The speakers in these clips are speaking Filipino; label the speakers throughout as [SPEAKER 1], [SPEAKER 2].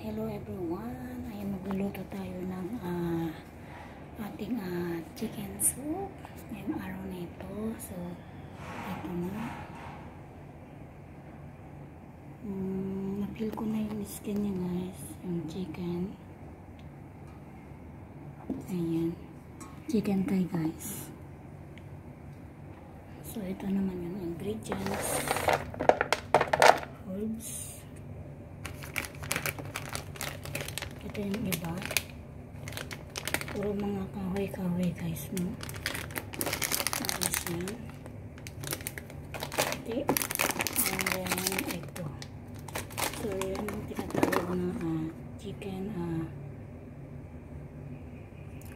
[SPEAKER 1] Hello everyone, ayan magluluto tayo ng ating chicken soup ngayong araw na ito. So ito na, napil ko na yung skin niya guys, yung chicken. Ayan, chicken thigh guys. So ito naman yung ingredients, herbs. Ito yung iba, puro mga kahoy-kahoy guys, no? Alas yan. Okay. And then ito, so yan ang tinatawag na chicken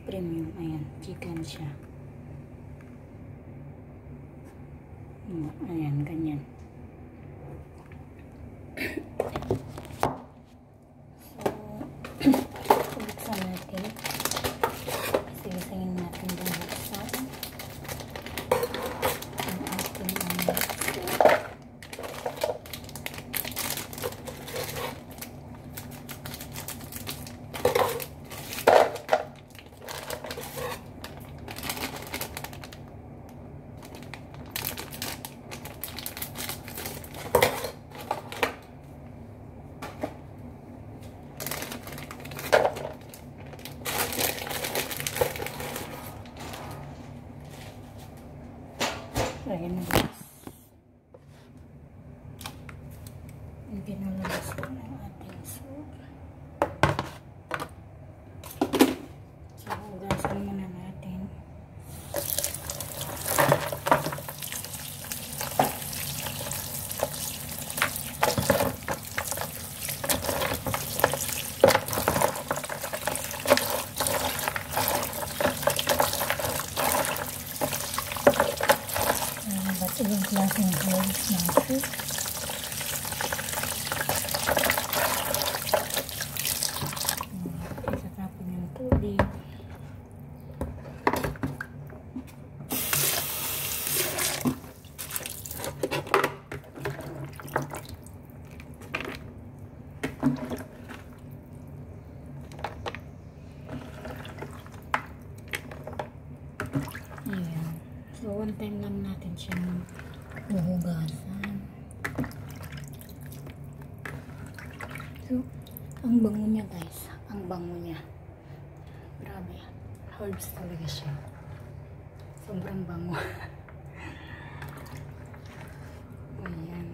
[SPEAKER 1] premium. Ayan, chicken siya. Ayan, ganyan. Buksan natin. Sigisingin natin yung buksan. Ang ating ayan na guys. Ginalabas ko ng ating soup. So, hugasan muna natin. Ibang klaseng herbs ng soup. Isatapon yung tubig. Ayan. So, one time lang natin siyang huhugasan. So, ang bango niya guys. Ang bango niya. Grabe. Herbs talaga siya. Sobrang bango. Ayan.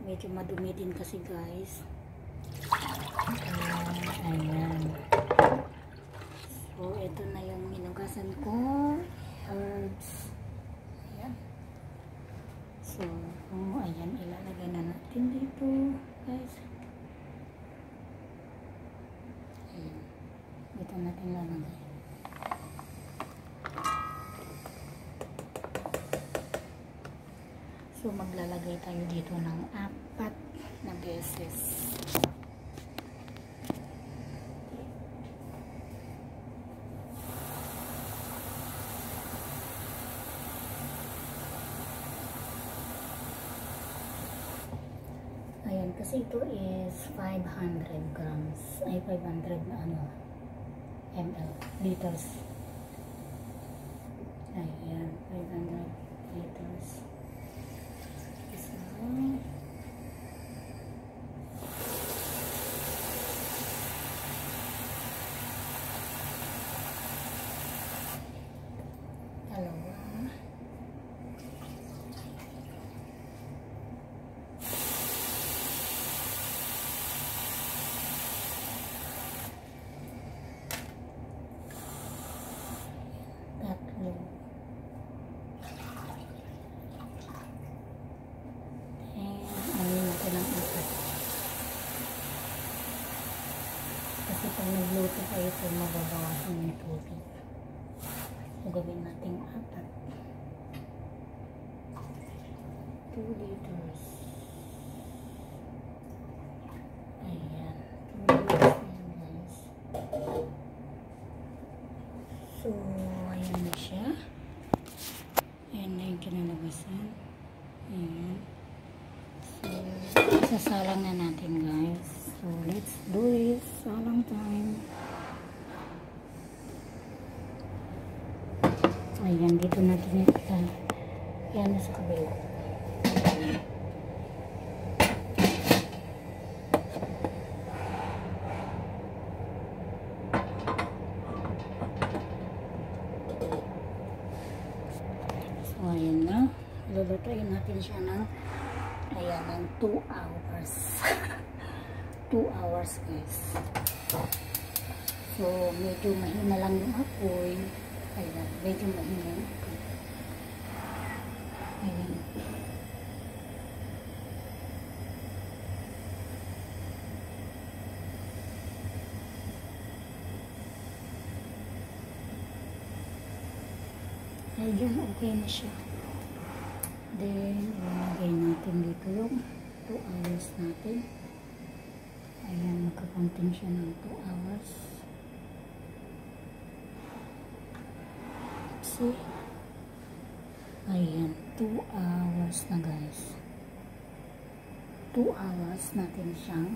[SPEAKER 1] Medyo madumi din kasi guys. Ayan. So ito na yung hinugasan ko, herbs. Ayan. So ayan, ilalagay na natin dito guys. Ayan. Dito natin lalagay. So, maglalagay tayo dito ng 4 na beses. Ayan, kasi ito is 500 grams. Ay, 500 na ml. Liters. Ayan, 500 liters. Kasi pag nagluto kayo ito, mababawasan yung tubig. So, gawin natin 4. 2 liters. linisin. Ayan. So, isasalang na natin guys. So, let's do it. Salang time. Ayan, dito natin ito. Yan sa kabila. So, ayan na. Lulutuin natin siya ng ayan, ng 2 hours. 2 hours guys. So, medyo mahina lang yung apoy. Ayan, medyo mahina yung apoy. Ayan. Ayan, okay na siya. Then, ilagay natin dito yung 2 hours natin. Ayan, magkakonting siya ng 2 hours. See? Ayan, 2 hours na guys. 2 hours natin siyang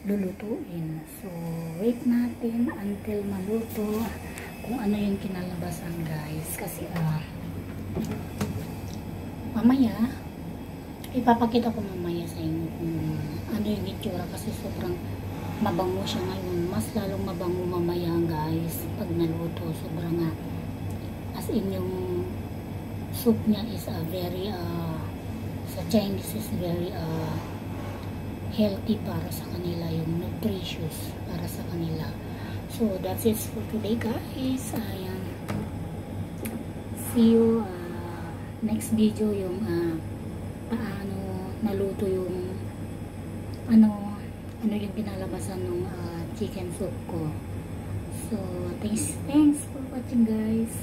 [SPEAKER 1] lulutuin. So, wait natin until maluto kung ano yung kinalabasan guys. Kasi, mamaya, ipapakita ko mamaya sa inyo kung ano yung itsura kasi sobrang mabango siya ngayon. Mas lalong mabango mamaya guys pag naluto. Sobrang as in yung soup niya is very sa Chinese is very healthy para sa kanila, yung nutritious para sa kanila. So that's it for today guys. Ayan, see you next video yung paano naluto yung ano yung pinalabasan ng chicken soup ko. So thanks for watching guys.